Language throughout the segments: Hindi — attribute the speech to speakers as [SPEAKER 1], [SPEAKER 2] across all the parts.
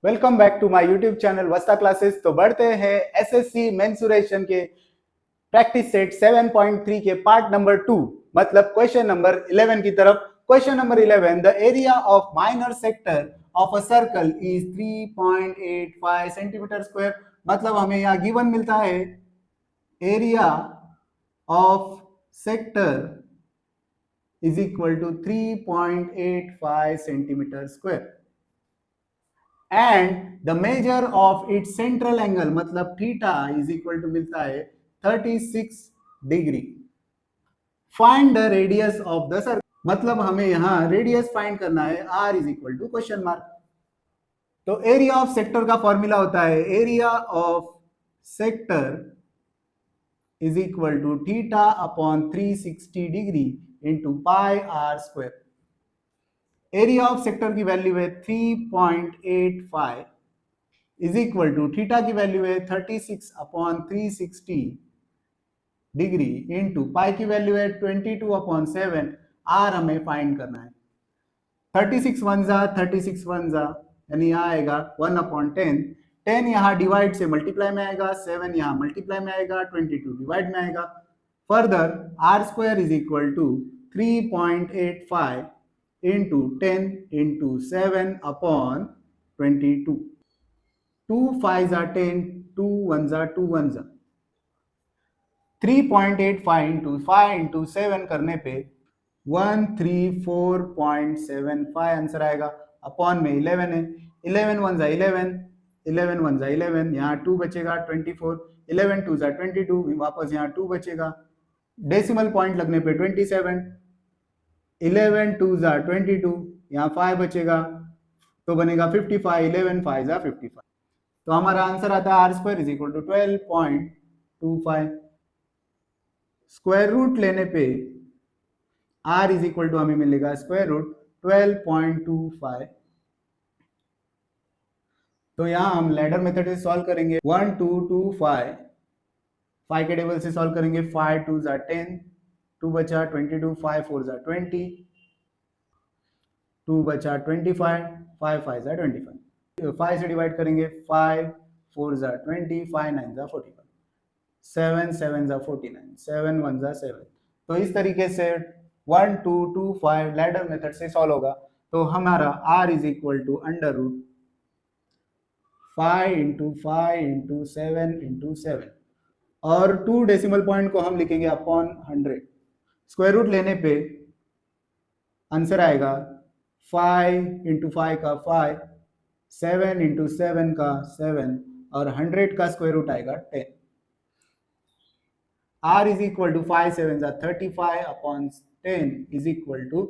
[SPEAKER 1] Welcome back to my YouTube channel Vasta classes. तो बढ़ते हैं एसएससी मेंसुरेशन के प्रैक्टिस सेट 7.3 के पार्ट नंबर 2 मतलब क्वेश्चन नंबर 11 की तरफ। Question number 11, the area of minor sector of a circle is 3.85 centimetre square. मतलब हमें यहाँ गिवन मिलता है area of sector is equal to 3.85 centimetre square and the measure of its central angle मतलब थीटा इज इक्वल टू मिलता है 36 degree. Find the radius of the circle मतलब हमें यहां रेडियस फाइंड करना है, r is equal to question mark. तो एरिया ऑफ सेक्टर का फॉर्मूला होता है area of sector is equal to theta upon 360 degree into pi r square. Area of sector की वैल्यू है 3.85 इज इक्वल टू थीटा की वैल्यू है 36 अपॉन 360 डिग्री इंटू पाई की वैल्यू है 22 अपॉन 7। आर हमें फाइंड करना है। 36 वन जा 36 वन जा यानी यहाँ आएगा 1 अपॉन 10। 10 यहाँ डिवाइड से मल्टीप्लाई में आएगा, 7 यहाँ मल्टीप्लाई में आएगा, 22 डिवाइड में आएगा। Further r square is equal to 3.85 into 10 into 7 upon 22. 2 5s are 10, 2 1s are 2 1s are 3.85 into 5 into 7 करने पे 134.75 आंसर आएगा। अपॉन में 11 है, 11 1s are 11, 11 1s are 11, यहाँ 2 बचेगा 24, 11 2s are 22, वापस यहाँ 2 बचेगा। डेसिमल पॉइंट लगने पे 27, 11 2s are 22, यहाँ 5 बचेगा तो बनेगा 55, 11 5s are 55। तो हमारा आंसर आता है r square is equal to 12.25। Square root लेने पे आर इज इक्वल टू हमें मिलेगा स्क्वायर रूट 12.25। तो यहाँ हम लैडर मेथड से सॉल्व करेंगे। 1 2 2 5, 5 के टेबल से सॉल्व करेंगे। 5 2s are 10, 2 बचा 22, 5 4s are 20, 2 बचा 25, 5 5s are 25। 5 से डिवाइड करेंगे, 5 4s are 20, 5 9s are 45, 7 7s are 49, 7 1s are 7। तो इस तरीके से 1 2 2 5 लैडर मेथड से सॉल्व होगा। तो हमारा r is equal to under root 5 into 5 into 7 into 7 और 2 डेसिमल पॉइंट को हम लिखेंगे अपॉन 100। स्क्वायर रूट लेने पे आंसर आएगा 5 इंटू 5 का 5, 7 इंटू 7 का 7 और 100 का स्क्वायर रूट आएगा 10। r is equal to 5 7 35 upon 10 is equal to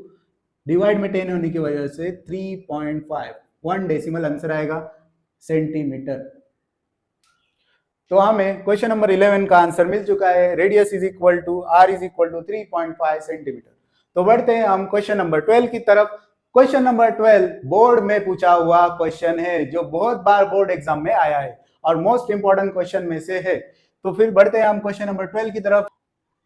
[SPEAKER 1] divide में 10 होने की वजह से 3.5, 1 डेसिमल आंसर आएगा सेंटीमीटर। तो हमें क्वेश्चन नंबर 11 का आंसर मिल चुका है। Radius is equal to r is equal to 3.5 centimetre. तो बढ़ते हैं हम क्वेश्चन नंबर 12 की तरफ। क्वेश्चन नंबर 12 बोर्ड में पूछा हुआ क्वेश्चन है जो बहुत बार बोर्ड एग्जाम में आया है और मोस्ट इंपॉर्टेंट क्वेश्चन में से है। तो फिर बढ़ते हैं हम क्वेश्चन नंबर 12 की तरफ।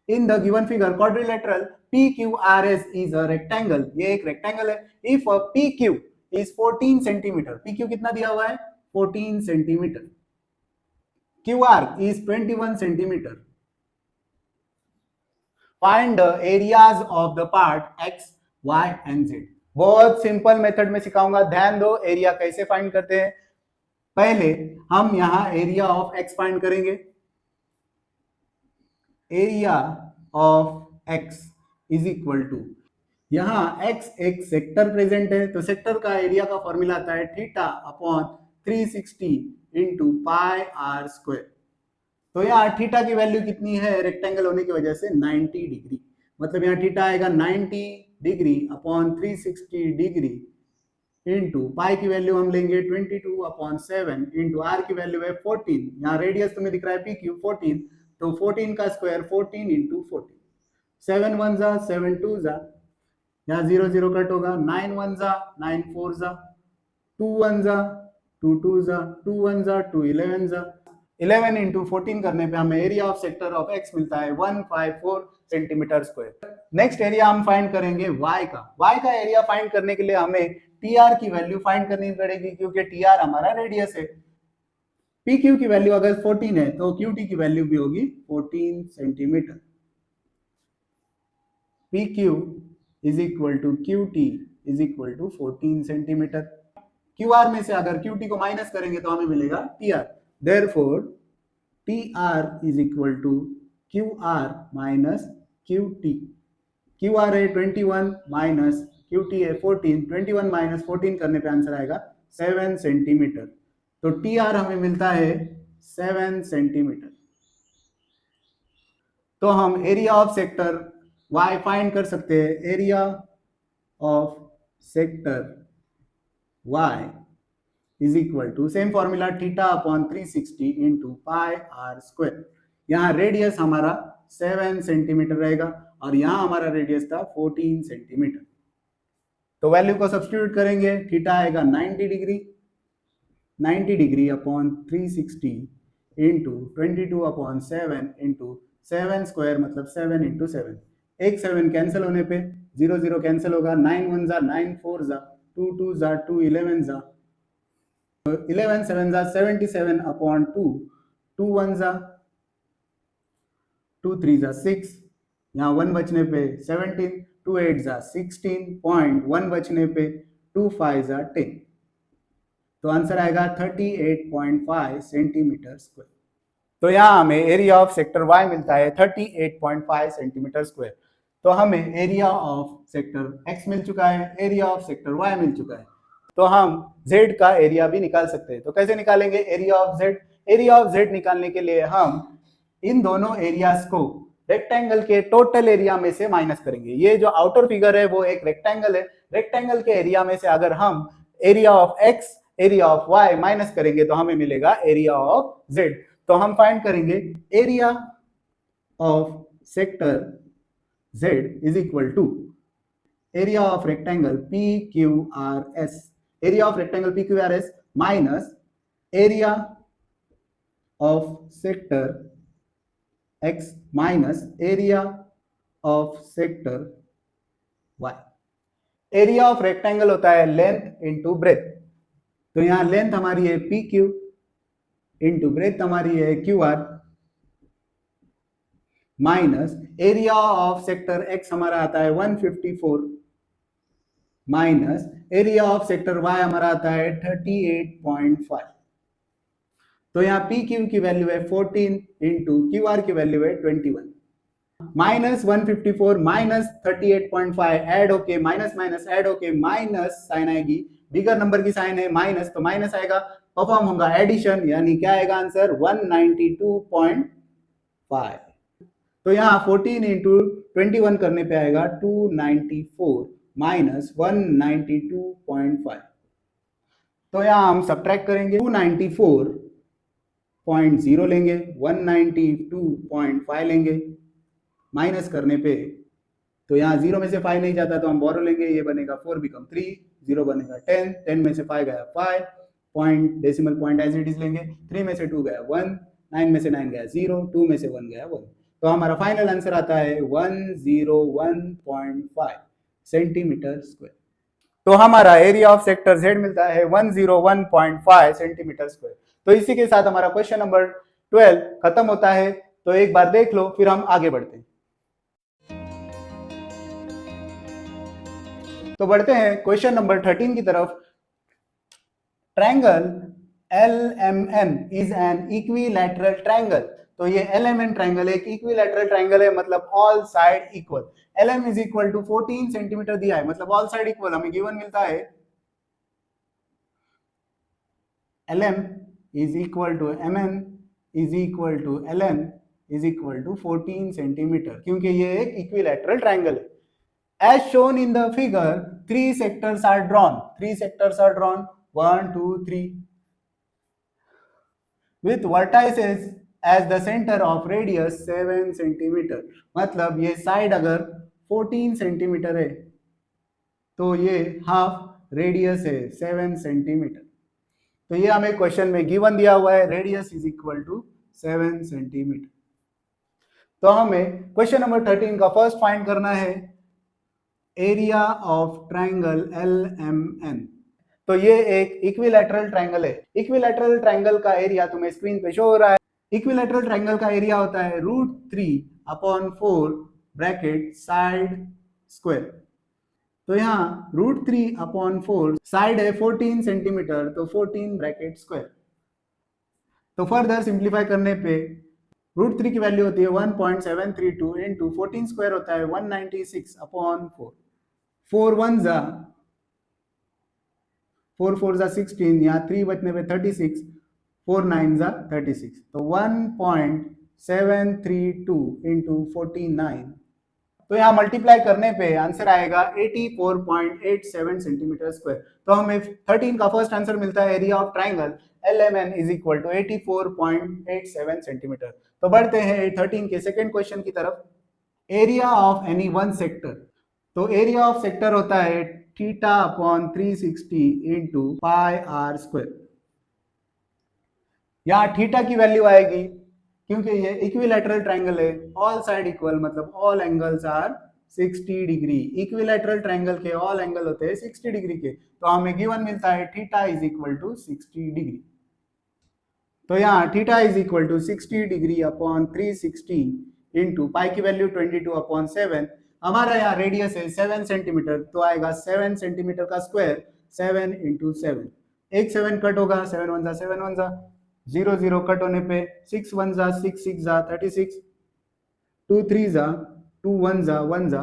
[SPEAKER 1] In the given figure quadrilateral PQRS is a rectangle. ये एक रेक्टेंगल है। If PQ is 14 centimetre, PQ कितना दिया हुआ है 14 centimetre, QR is 21 centimeter. Find the areas of the part X, Y and Z. बहुत सिंपल मेथड में सिखाऊंगा, ध्यान दो। एरिया कैसे फाइंड करते हैं। पहले हम यहां एरिया ऑफ X फाइंड करेंगे। Area of X is equal to, यहां X एक सेक्टर प्रेजेंट है तो सेक्टर का एरिया का फॉर्मूला आता है theta upon 360 into pi r square. तो यहाँ थीटा की वैल्यू कितनी है रेक्टेंगल होने की वजह से 90 डिग्री। मतलब यहाँ थीटा आएगा 90 degree upon 360 degree into pi की वैल्यू हम लेंगे 22 अपॉन 7 इंटू आर की वैल्यू है 14। यहाँ रेडियस तुम्हें दिख रहा है PQ 14, तो 14 का स्क्वायर 14 इंटू 14। 7 1 जा 7 2 जा, यहाँ 0 0 कट होगा, 9 1 जा 9 4 जा, 2 1 जा 2 2 जा, 2 1 जा 2 11 जा। 11 इंटू 14 करने पे हमें area of sector of X मिलता है 154 सेंटीमीटर स्क्वायर। नेक्स्ट एरिया हम फाइंड करेंगे Y का। Y का एरिया फाइंड करने के लिए हमें टी आर की वैल्यू फाइंड करनी पड़ेगी क्योंकि टी आर हमारा रेडियस है। पी क्यू की वैल्यू अगर 14 है तो क्यू टी की वैल्यू भी होगी 14 centimetre. P Q is equal to Q T is equal to 14 centimetre. Q R में से अगर क्यू टी को माइनस करेंगे तो हमें मिलेगा T R. Therefore T R is equal to Q R minus Q T. Q R है 21 माइनस क्यू टी है 14, 21 माइनस 14 करने पे आंसर आएगा 7 सेंटीमीटर। तो टी आर हमें मिलता है 7 सेंटीमीटर। तो हम area of sector Y find कर सकते हैं। Area of sector Y is equal to same formula theta upon 360 into pi r square. यहाँ रेडियस हमारा 7 सेंटीमीटर रहेगा और यहाँ हमारा रेडियस था 14 सेंटीमीटर। तो वैल्यू को सब्स्टिट्यूट करेंगे, थीटा आएगा 90 degree, 90 degree upon 360 into 22 upon 7 into 7 square मतलब 7 इंटू 7। एक 7 कैंसिल होने पे 0 0 कैंसिल होगा, 9 1 जा 9 4 जा 2 2 जा 2 11 जा 11 7 जा 77 अपॉन 2, 2 1 जा 2 3 जा 6, यहाँ 1 बचने पे 17, 2 8 जा 16 पॉइंट 1 बचने पे 2 5 जा 10। तो आंसर आएगा 38.5 सेंटीमीटर स्क्वायर। तो यहाँ हमें एरिया ऑफ सेक्टर वाई मिलता है 38.5 सेंटीमीटर स्क्वायर। तो हमें एरिया ऑफ सेक्टर एक्स मिल चुका है, एरिया ऑफ सेक्टर वाई मिल चुका है। तो हम जेड का एरिया भी निकाल सकते हैं। तो कैसे निकालेंगे area of Z? Area of Z निकालने के लिए हम इन दोनों एरियाज को रेक्टेंगल के टोटल एरिया में से माइनस करेंगे। ये जो आउटर फिगर है वो एक रेक्टेंगल है, रेक्टेंगल के एरिया में से अगर हम area of X area of Y minus करेंगे तो हमें मिलेगा एरिया ऑफ जेड। तो हम फाइंड करेंगे area of sector Z is equal to area of rectangle P Q R S, area of rectangle P Q R S minus area of sector X minus area of sector Y. Area of rectangle होता है लेंथ इंटू ब्रेथ। तो यहां लेंथ हमारी है पी क्यू इंटू ब्रेथ हमारी है Q R minus area of sector X हमारा आता है 154 minus area of sector Y हमारा आता है 38.5। तो यहाँ पी क्यू की वैल्यू है 14 इंटू क्यू आर की वैल्यू है 21। माइनस 154 माइनस 38.5 ऐड होके माइनस माइनस ऐड होके माइनस साइन आएगी, बिगर नंबर की साइन है माइनस तो माइनस आएगा, परफॉर्म होगा एडिशन यानी क्या आएगा आंसर 192.5। तो यहाँ 14 इंटू 21 करने पे आएगा 294 माइनस 192.5। तो यहाँ हम सब्ट्रैक्ट करेंगे 294.0 लेंगे, 192.5 लेंगे, माइनस करने पे तो यहाँ 0 में से 5 नहीं जाता तो हम बोरो लेंगे, ये बनेगा 4 बिकम 3, 0 बनेगा 10, 10 में से 5 गया 5, point decimal point as it is लेंगे, 3 में से 2 गया 1, 9 में से 9 गया 0, 2 में से 1 गया 1। तो हमारा फाइनल आंसर आता है 101.5 सेंटीमीटर स्क्वायर। तो हमारा एरिया ऑफ सेक्टर जेड मिलता है 101.5 सेंटीमीटर स्क्वायर। तो इसी के साथ हमारा क्वेश्चन नंबर 12 खत्म होता है। तो एक बार देख लो फिर हम आगे बढ़ते हैं। तो बढ़ते हैं क्वेश्चन नंबर 13 की तरफ। Triangle LMN is an equilateral triangle. तो ये LMN ट्रायंगल एक इक्विलैटरल ट्रायंगल है, मतलब all side equal. LM is equal to 14 centimetre दिया है, मतलब ऑल साइड इक्वल हमें गिवन मिलता है। LM is equal to MN is equal to LN is equal to 14 centimetre, क्योंकि ये एक इक्विलैटरल ट्रायंगल है। As shown in the figure, 3 sectors are drawn. 3 sectors are drawn. 1, 2, 3. With vertices as the center of radius 7 centimetre. मतलब ये साइड अगर 14 सेंटीमीटर है तो ये हाफ रेडियस है 7 सेंटीमीटर। तो ये हमें क्वेश्चन में गिवन दिया हुआ है, radius is equal to 7 centimetre. तो हमें क्वेश्चन नंबर 13 का फर्स्ट फाइंड करना है एरिया ऑफ ट्रायंगल LMN। तो ये एक इक्विलैटरल ट्रायंगल है। इक्विलैटरल ट्रायंगल का एरिया तुम्हें स्क्रीन पे शो हो रहा है। इक्विलैटरल ट्रायंगल का एरिया होता है √3/4 ब्रैकेट साइड स्क्वायर। तो यहाँ √3/4 साइड है 14 सेंटीमीटर, तो 14 ब्रैकेट स्क्वायर। तो फर्दर सिंप्लीफाई करने पे √3 की वैल्यू होती है 1.732 इंटू 14 स्क्वायर होता है 196/4। 4 1 जा 4 4 जा 16, यहाँ 3 बचने पे 36, 4 9 जा 36, तो 1.732 इंटू 49। तो यहाँ मल्टीप्लाई करने पे आंसर आएगा 84.87 सेंटीमीटर स्क्वायर। तो हमें 13 का फर्स्ट आंसर मिलता है area of triangle LMN is equal to 84.87 centimetre. तो बढ़ते हैं 13 के सेकेंड क्वेश्चन की तरफ। Area of any one sector. तो एरिया ऑफ सेक्टर होता है θ/360 इंटू πr²। यहाँ थीटा की वैल्यू आएगी, क्योंकि ये इक्विलैटरल ट्रायंगल है, ऑल साइड इक्वल मतलब all angles are 60 degree. Equilateral triangle के ऑल एंगल होते हैं 60 डिग्री के, तो हमें गिवन मिलता है theta is equal to 60 degree. तो यहाँ theta is equal to 60 degree upon 360 into pi की वैल्यू 22/7। हमारा यहाँ रेडियस है 7 सेंटीमीटर, तो आएगा 7 सेंटीमीटर का स्क्वायर 7 इंटू 7। एक 7 कट होगा, 7 1 जा 7 1 जा, 0 0 कट होने पे 6 1 जा 6 6 जा 36, 2 3 जा 2 1 जा 1 जा,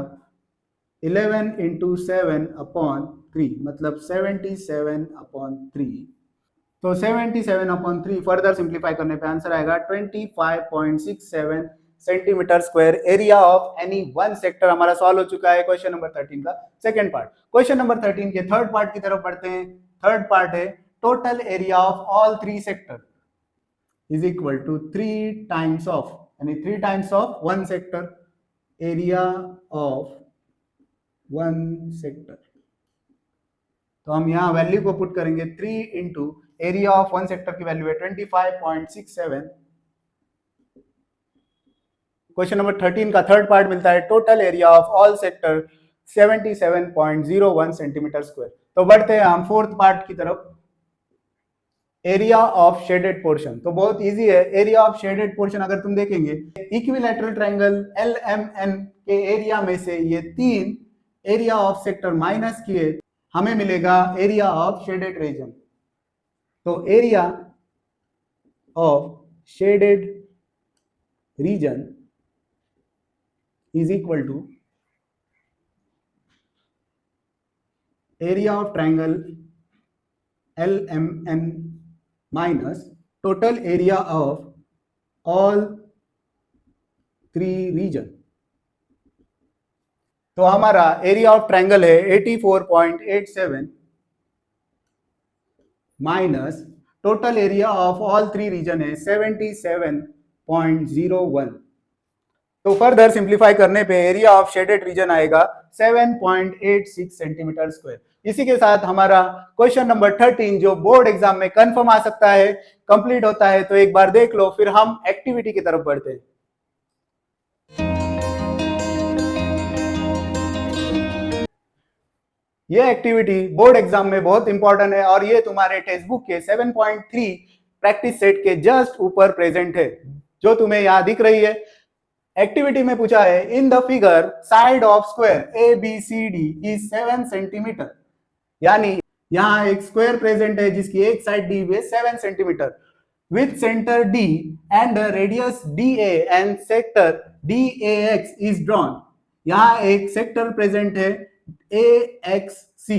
[SPEAKER 1] 11 इंटू 7/3 मतलब 77/3। तो 77/3 फर्दर सिंप्लीफाई करने पे आंसर आएगा 25.67 centimetre square. Area of any one sector हमारा सॉल्व हो चुका है क्वेश्चन नंबर 13 का सेकंड पार्ट। क्वेश्चन नंबर 13 के थर्ड पार्ट की तरफ बढ़ते हैं। थर्ड पार्ट है total area of all three sector is equal to 3 times of, यानी 3 times of one sector, area of one sector. तो हम यहाँ वैल्यू को पुट करेंगे 3 into area of one sector की वैल्यू है 25.67। क्वेश्चन नंबर 13 का थर्ड पार्ट मिलता है total area of all sector 77.01 centimetre square. तो बढ़ते हैं हम फोर्थ पार्ट की तरफ, एरिया ऑफ शेडेड पोर्शन। तो बहुत इजी है, एरिया ऑफ शेडेड पोर्शन अगर तुम देखेंगे इक्विलैटरल ट्रायंगल LMN के एरिया में से ये 3 एरिया ऑफ सेक्टर माइनस किए, हमें मिलेगा एरिया ऑफ शेडेड रीजन। तो area of shaded region is equal to area of triangle LMN minus total area of all 3 region. तो हमारा एरिया ऑफ ट्रायंगल है 84.87 minus total area of all 3 region है 77.01। तो फर्दर सिंप्लीफाई करने पे एरिया ऑफ शेडेड रीजन आएगा 7.86 सेंटीमीटर स्क्वायर। इसी के साथ हमारा क्वेश्चन नंबर 13 जो बोर्ड एग्जाम में कंफर्म आ सकता है कंप्लीट होता है। तो एक बार देख लो, फिर हम एक्टिविटी की तरफ बढ़ते हैं। ये एक्टिविटी बोर्ड एग्जाम में बहुत इंपॉर्टेंट है और ये तुम्हारे टेक्स्ट बुक के 7.3 प्रैक्टिस सेट के जस्ट ऊपर प्रेजेंट है, जो तुम्हें यहां दिख रही है। एक्टिविटी में पूछा है in the figure side of square ABCD is 7 centimetre, यानी यहां एक स्क्वायर प्रेजेंट है जिसकी एक साइड डी है 7 centimetre with centre D and radius DA and sector DAX is drawn. यहां एक सेक्टर प्रेजेंट है AXC।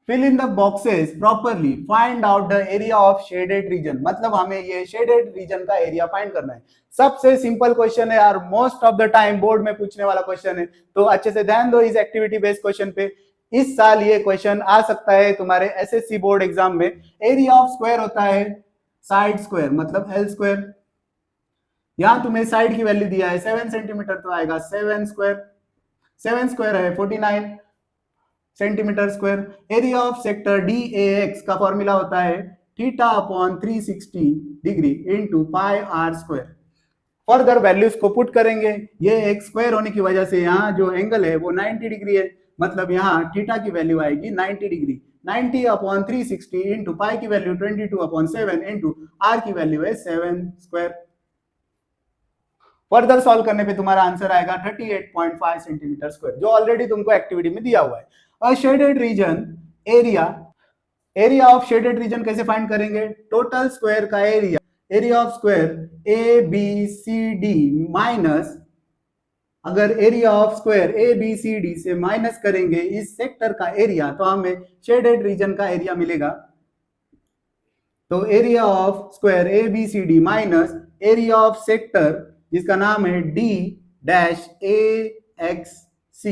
[SPEAKER 1] Fill in the boxes properly, find out the area of shaded region. मतलब हमें ये शेडेड रीजन का एरिया फाइंड करना है। सबसे सिंपल क्वेश्चन है और most of the time board में पूछने वाला क्वेश्चन है, तो अच्छे से ध्यान दो इस एक्टिविटी बेस्ड क्वेश्चन पे। इस साल ये क्वेश्चन आ सकता है तुम्हारे SSC बोर्ड एग्जाम में। एरिया ऑफ स्क्वायर होता है साइड स्क्वायर मतलब L स्क्वायर। यहां तुम्हें साइड की वैल्यू दिया है 7 सेंटीमीटर, तो आएगा 7 स्क्वायर। 7 स्क्वायर है 49 centimetre square. Area of sector DAX का फॉर्मूला होता है θ/360 degree into πr²। Further values को पुट करेंगे, ये एक स्क्वायर होने की वजह से यहाँ जो एंगल है वो 90 डिग्री है, मतलब यहाँ थीटा की वैल्यू आएगी 90 डिग्री। 90 अपॉन 360 इंटू पाई की वैल्यू 22/7 इंटू आर की वैल्यू है 7 स्क्वायर। फर्दर सॉल्व करने पे तुम्हारा आंसर आएगा 38.5 सेंटीमीटर स्क्वायर, जो ऑलरेडी तुमको एक्टिविटी में दिया हुआ है। A shaded region area, area of shaded region कैसे फाइंड करेंगे? टोटल स्क्वायर का area, area of square A B C D minus, अगर area of square A B C D से माइनस करेंगे इस सेक्टर का एरिया, तो हमें शेडेड रीजन का एरिया मिलेगा। तो area of square A B C D minus area of sector जिसका नाम है D dash A X C,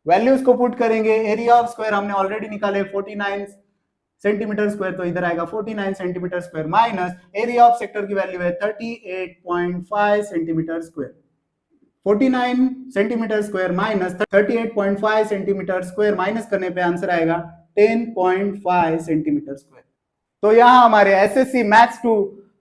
[SPEAKER 1] values को पुट करेंगे। एरिया ऑफ स्क्वायर हमने ऑलरेडी निकाले 49 सेंटीमीटर स्क्वायर, तो इधर आएगा 49 centimetre square minus area of sector की वैल्यू है 38.5 centimetre square. 49 centimetre square minus 38.5 centimetre square minus करने पे आंसर आएगा 10.5 सेंटीमीटर स्क्वायर। तो यहाँ हमारे एसएससी मैथ्स 2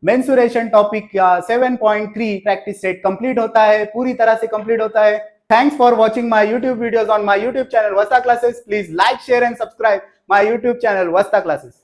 [SPEAKER 1] मेंसुरेशन टॉपिक का 7.3 प्रैक्टिस सेट कंप्लीट होता है, पूरी तरह से कंप्लीट होता है। Thanks for watching my YouTube videos on my YouTube channel Vasta Classes. Please like, share and subscribe my YouTube channel Vasta Classes.